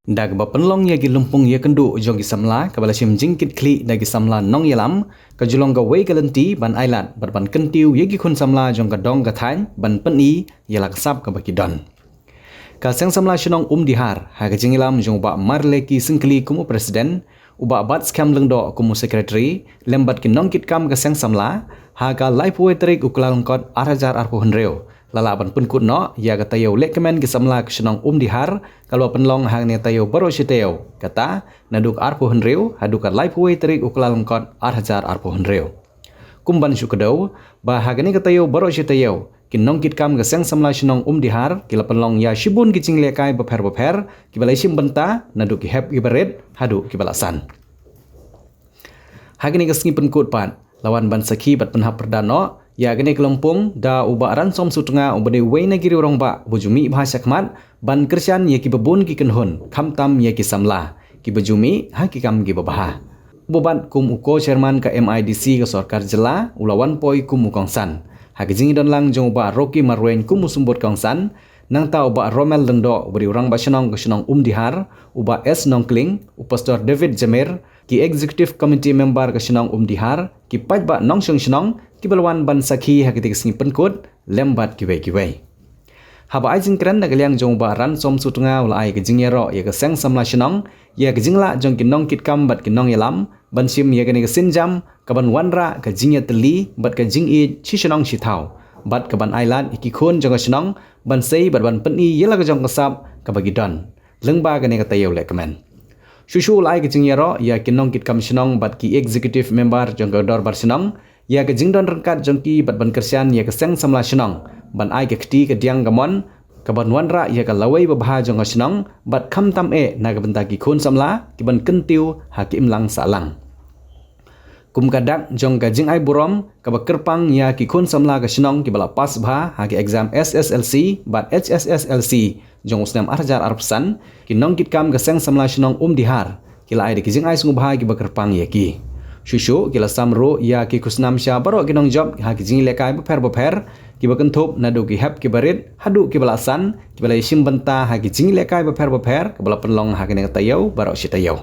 Dag ba penlong ya gi lumpung ya kendu jong gi samla kabala sim jingkit kli dagi samla nong yalam ka julong ga wei galenti ban island ban kentiu ya gi khun samla jong ga dong ga thain ban peni ya lak sap ka baki don ka seng samla shinong dihar ha ga jingilam jong ba marle ki singkli kumu presiden uba bat skam lengdo kumu secretary lembat ki nong kit kam ga seng samla ha ga life way trik uklang kot arajar arpo henreo lala ban pun kut no ya ga tayo lekmen ki samla ki shinong dihar kalau penlong hang ne tayo baro siteo kata naduk arpo henreo haduk life way trik uklang kot arajar arpo henreo kumban syukedau ba hagani ka tayo baro siteo kinong kit kam ga seng samla shinong dihar kila penlong ya shibun ki cingle kai beper ki balai sim benta naduk ki hep ki beret hadu ki balasan hagani ka sngi penkut pan lawan ban sakhi bat penhap perdano ya gani kelompong da uba ransom sutunga ubade weina giri orang ba bujumi bahasa kmat ban kersian ya ki bebun ki kenhun kamtam ya ki samla ki bujumi ha ki kam ki babaha boban kum uko chairman ka MIDC ka sarkar jela ulawan poi kum ukongsan hagi jingi don lang jong ba Rocky Marwen kum sumbut kongsan nang ta uba Romel lendo beri orang ba shenong dihar uba S Nongkling upastor David Jamer ki executive committee member ka shenong dihar ki paj ba nong shenong ki balwan ban sakhi hagi tik singi penkut lembat ki wei haba ai jing kran nagaliang jong ba ran som sutunga ula ai ki jingero ya ka seng samla shenong ya ki jingla jong ki nong kit kam bat ki nong yalam ban sim ya gani ka sinjam ka ban wanra ka jingya teli bat ka jing i chi shenong chi thau bat ka ban island iki khon jong ka shenong ban sei bat ban peni yela ka jong ka sap ka bagi don lengba gani ka tayo le kamen shushu lai ki jingyero ya ki nong kit kam shenong bat ki executive member jong ka dor bar shenong ya ke jingdon rengkat jongki bat ban kersian ya ke seng samla shenong ban ai ke kti ke diang gamon ka ban wanra ya ka lawai babha jong shenong bat kham tam e na ka benta ki khun samla ki ban kentiu hakim lang salang kum kadak jong ka jing ai burom ka ba kerpang ya ki khun samla ka shenong ki bala pas bha ha ki exam SSLC bat HSSLC jong usnam arjar arpsan ki nong kit kam ka seng samla shenong dihar ki la ai ki jing ai sungu bha ki ba kerpang ya ki Shushu kila samro ya ki kusnam sya baro kinong job ha ki jingi lekai beper ki bakentup nadu ki hep ki barit hadu ki balasan ki balai sim benta ha ki jingi lekai beper ki bala penlong ha ki nang tayau baro sitayau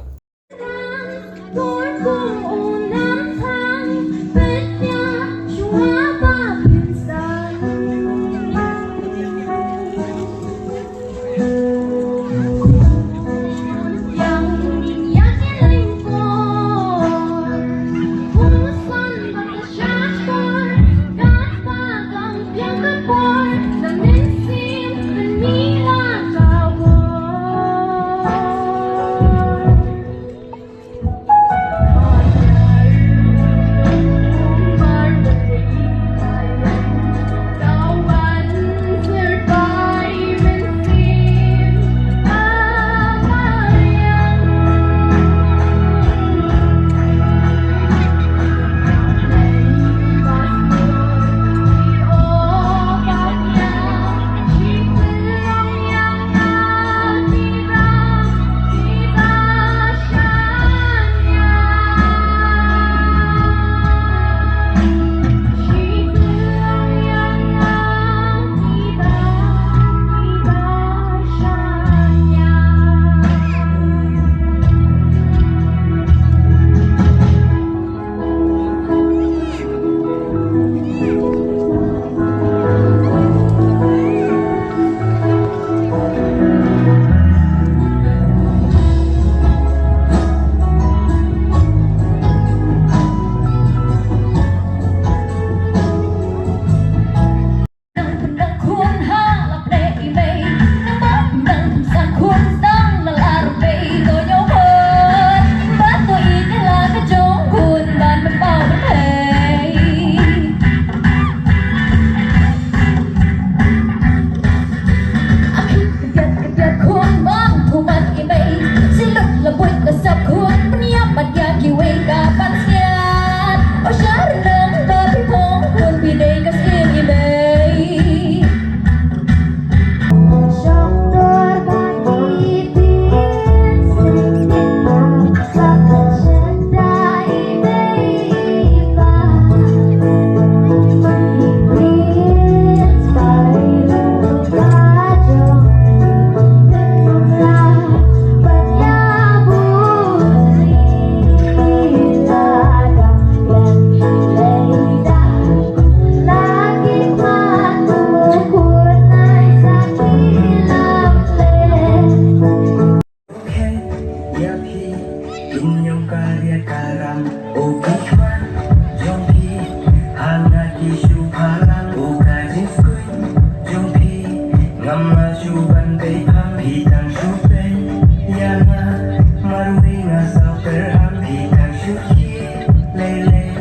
Maju bandai ambitan syupen Yana marui ngasau terhambitan syuki Lele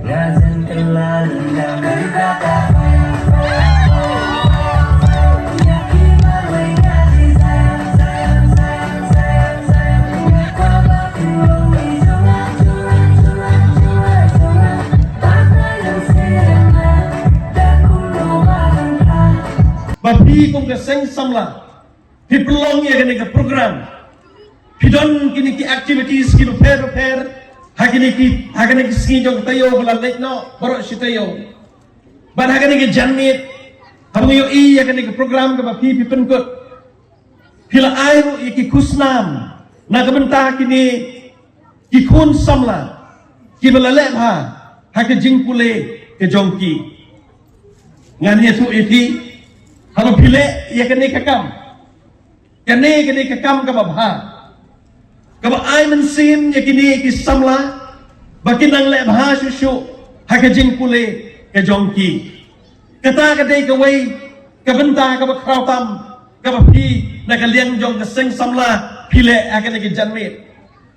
ngazan kelal dan berkata Yakin marui ngazi sayang sayang sayang sayang sayang Wabah kulowi jungan jungan jungan jungan jungan Partai yang serengat dan kulo warangkan Bapi kong kaseng samla, pipelong ya kini ke program, pidon kini ki activities kini per, hakini ki sini jong tayo bela lek no, baru si tayo, ban hakini ki janmit, hamu yo i ya kini ke program ke bapi pipenkut, pila air ki kusnam, na kebentah kini ki kun samla, ki bela lek ha, hakini jingpule ke jongki, ngani tu iti. Kalau pilih, ia kena kekam. Kena kekam ke babha. Kalau ai mensim, ia kena kisamla. Bagi nang lek bha susu, hakajing pule ke jongki. Kata kadai kawai, kebentah ke bakrau tam, ke bapi, nak liang jong ke seng samla, pilih akan ke janmit.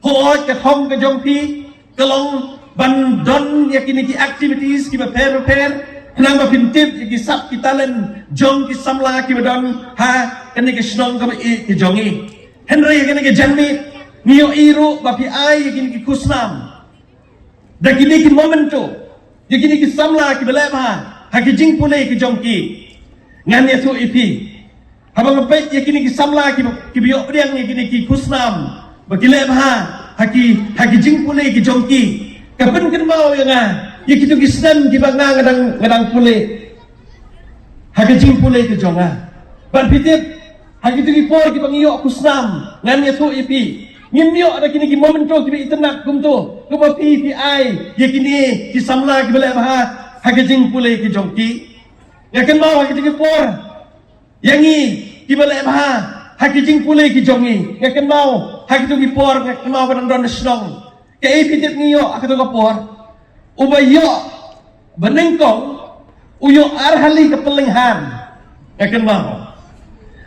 Hoot ke hom ke jongki, kelong bandon ia kena ki activities, ki repair. Nang bapintip ki sap ki talen jong ki samla ki badon ha kene ke snong ka ki jongi Henry kene ke janmi nio iru bapi ai kene ki kusnam da kini ki momento ye kene ki samla ki beleba ha ki jing pule ki jongki ngan ye tu ipi habang pet ye kene ki samla ki biok priang ye kene ki kusnam bakileba ha ki jing pule ki jongki kapan ken mau yang ya kita kisnan di bangga ngadang pule hagajing pule ke jonga ban pitip hagitu gipor ki bangiyo kusnam ngan ya tu ipi ngimyo ada kini ki momento ki itenak kumto kuma pi ai ya kini ki samla ki bela bah hagajing pule ki jongki ya kan mau hagitu gipor yangi ki bela bah hagajing pule ki jongi ya kan mau hagitu gipor kan mau kan don snong ke pitip ngiyo akatu gapor ubayo benengkong uyo arhali kepelenghan yakin mau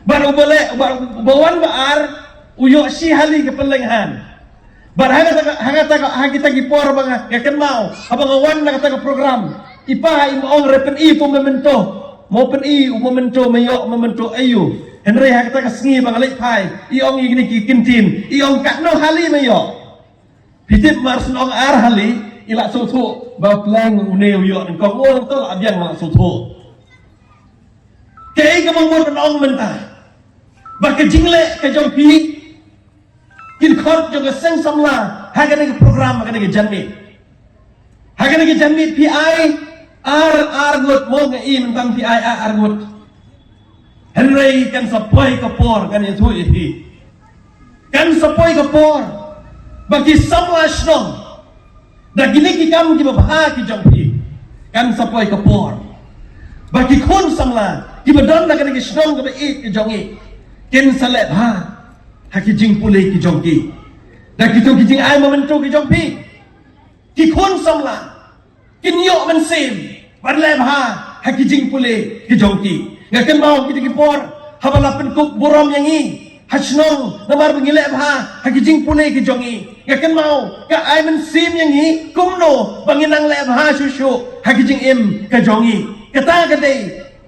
bar ubale bawan baar uyo si hali kepelenghan bar hagata gipor banga yakin mau abang awan na kata program ipa imong repen i pemento mo pen i memento mayo memento ayu Henry hagata kasengi bang lek pai iong igini kintin iong kakno hali mayo pitip mars nong arhali ilak sutu bau pelang uneu yo kau orang tu abiang ilak sutu kei kamu mau penong mentah baka jingle ke jompi kin khot jo ke seng samla hagane ke program hagane ke janmit PI ar gut mo nge i mentang PI ar gut Henry kan sapoi kapor kan itu ihi kan sapoi kapor bagi samla snong dah gini ki kam ki babha ki jongpi kan sapoi kapor bagi kun samla ki badon na kan ki snong ka e ki jongi ken salet ha haki jing pule ki jongki dah ki to ki jing ai momento ki jongpi ki kun samla ki nyo man sim badle ha haki jing pule ki jongki ngaken mau ki por habala pen kuk borom yangi hasnong namar bengile bha haki jing pule ki jongi ngaken mau ka ai men sim yang hi kumno banginang le bha susu haki jing im ka jongi kata kadai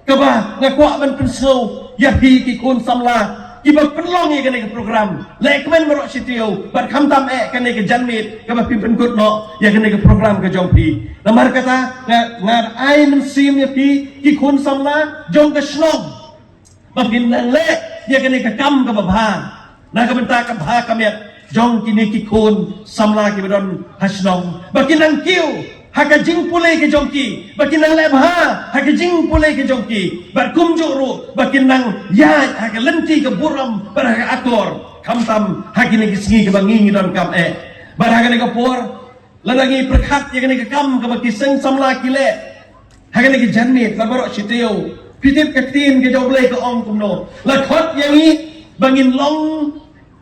ka ba ngakwa ban penso ya pi ki kun samla ki ba penlong ye kene ke program le kmen merok sitio bar kham tam kene ke janmit ka ba pi penkut no ya kene ke program ka jongpi namar kata ngar ai men sim ya pi ki kun samla jong ka snong banginang le ya kene ke kam ka ba bha na ka benta ka bha kamet jong kini ki kun samla ki badon hasnong bakinang kiu hakajing pule ke jongki bakinang lebha hakajing pule ke jongki bar kumjuru bakinang ya hakalenti ke buram bar akor kamtam hakini ki singi ke bangingi don kam bar hakani ke por lanangi perkhat ya kini ke kam ke bakiseng samla kile hakani ke janmit labarok sitio pitip ke tin ke joble ke ong kumno lakhot yangi bangin long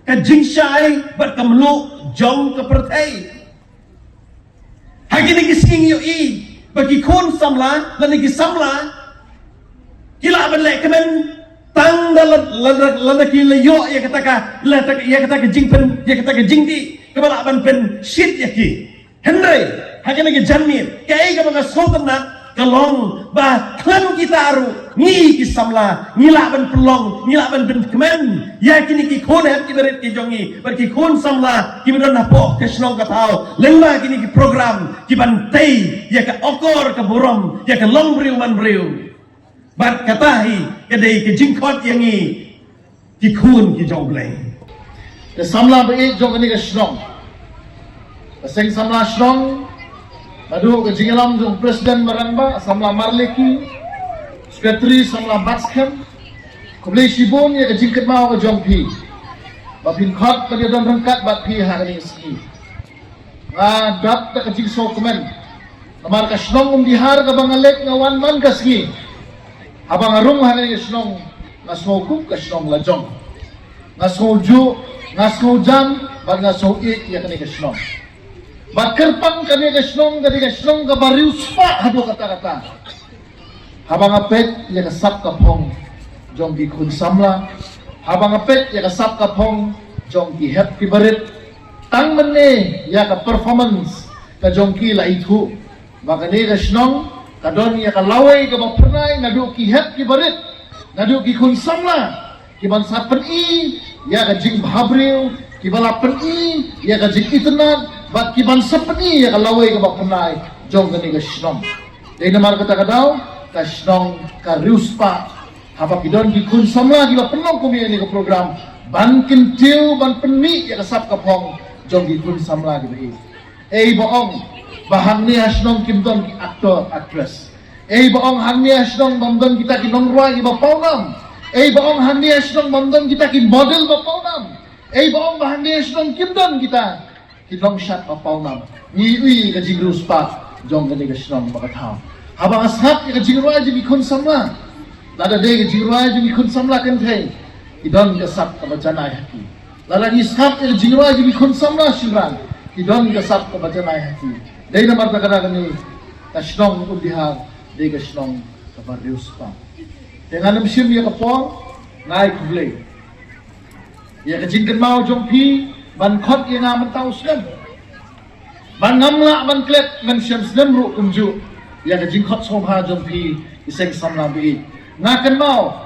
ka jingshai bar kamlu jong ke pertai hagini kising yo i bagi kon samla lan gi samla kila ban le kemen tang anda lada ki leyo ya kata ka jingpen ya kata ka jingdi kemana ban pen shit ya ki Henry hakana ki janmir kai ka mga sotan na kalong ba klan kita aru ni ki samla ngila ban pelong ngila ban pen kemen ya kini ki khon hep ki berit ki jongi bar ki khon samla ki bedon na po ke snong ka thao lengma kini ki program ki ban tei ya ka okor ka borom ya ka long briu man briu bat katahi kadai ke jingkot yang ni ki khun ki jobleng ke samla be jong ni ke snong sing samla snong adu ke jingalam jong presiden maramba samla marleki sekretari samla batskem kublai shibon ya ke jingket mau ke jong pi bapin khot pada don rangkat bat pi ha ni ski dap ta ke jing so komen namar ka snong dihar ka bangalek ngawan man ka ski abang arung hari snong ngasmo kup ka snong lajong ngasmo ju ngasmo jam bag ngasmo ik ya kani ka snong bakerpang kani ka snong ka bariu spa hado kata habang apet ya ka sap ka pong jong ki kun samla habang apet ya ka sap ka pong jong ki happy barit tang mene ya ka performance ka jong ki la itu bagani ka snong kadon ya kalaway ka mapernay nadu ki het ki barit nadu ki kun samla ki ban sapen i ya ka jing bahabril ki balapen i ya ka jing itnat bat ki ban sapen i ya kalaway ka mapernay jong gani ka snong dai namar kata kadau ka snong ka riuspa haba ki don ki kun samla ki ba penong ko ni ka program ban kintiu ban penni ya ka sap ka pong jong ki kun samla ki ba boong bahang ni hasnong kimdon ki aktor actress boong hang ni hasnong bamdon kita ki nongroi ki bapawnam boong hang ni hasnong bamdon kita ki model bapawnam boong bahang ni hasnong kimdon kita ki long shot bapawnam ni ui ka jigrus pa jong gani ka snong bakathaw habang ashap ka jigroi ji kun samla lada de ka jigroi ji kun samla kan thai idon ka sap ka bajanai haki lada ni sap ka jigroi ji kun samla shilran idon ka sap ka bajanai haki dai na marta kana ni kasnong undihar dai kasnong kabarius pa dengan musim ya kapong ngai kublai ya kajingkan mau jongpi ban khot ya ngaman tau slam ban ngamla ban klet men syam slam ru kumju ya kajing khot somha jongpi iseng samla bi ngakan mau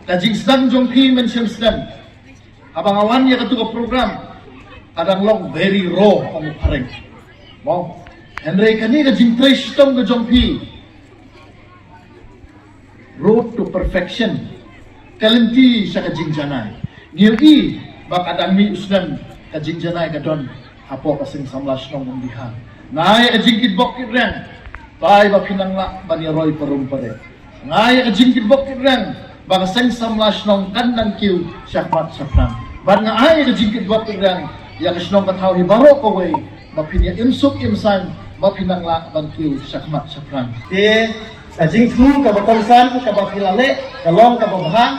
kajing sedang jongpi men syam slam abang awan ya ketua program kadang long very raw kamu pareng mau Henry kani ka jing trace tong ka jongpi road to perfection kalenti sa ka jing janai ngiri bak adami usnan ka jing janai ka don hapo ka sing samlas nong undihan nai ka jing kidbok kirang pai ba pinangla bani roy parum pare nai ka jing kidbok kirang ba ka sing samlas nong kandang kiu syahmat safran ban ngai ka jing kidbok kirang ya ka snong ka thaw hi baro ko we ba pinya imsuk imsan bapinangla bantiu syahmat syafran di kajing semua ka batonsan ka bapilale kalong ka babahang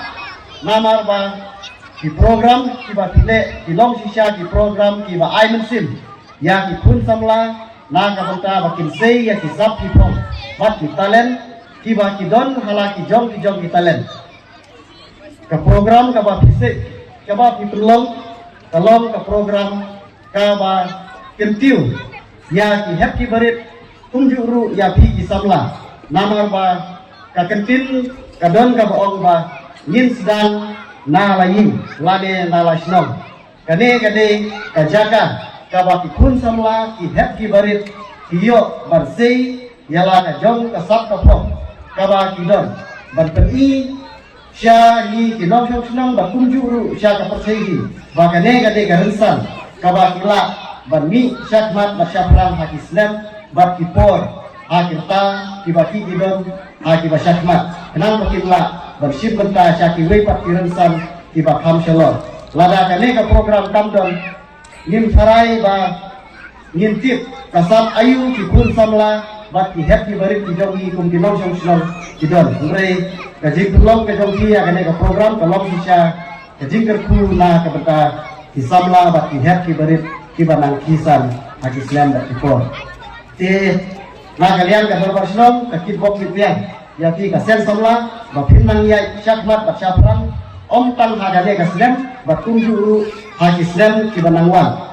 namar ba di program ki bapile di long sisya di program ki ba aimen sim ya ki kun samla na ka banta bakin sei ya ki zap ki pom bat ki talent ki ba ki don hala ki jong ki talent ka program ka ba pise ka ba ki pelong kalong ka program ka ba kentiu ya ki hep ki barit tunjuru ya pi ki samla namar ba ka kentin ka don ka baong ba ngin sedang na lain lane na lasnong kane ka jaga ka ba ki kun samla ki hep ki barit ki yo barsei yala ka jong ka sap ka pom ka ba ki don ban peni sya ni ki nong snong ba tunjuru sya ka persei ba kane ka rensan ka ba ki la Bani syakmat masyafram haki Islam bab kipor hakirta kibaki kidon haki basyakmat kenal pakibla bersih benta syaki wepat kirensan kibak hamshalor lada kane ka program tamdon ngim sarai ba ngintip kasam ayu kikun samla bat ki happy barit kijongi kum kinong syong kidon ngre kaji tulong kajongi ya kane ka program kalong sisya kajing kerku na ka beta kisamla bat ki happy barit kibanang kisan haki Islam dak kipor ti na kalian ka berbarslom ka kidbok kipian ya ti ka sen samla ba pinang ya syakmat ba syafran om tang hagane kasrem batung juru hagi srem ki banangwan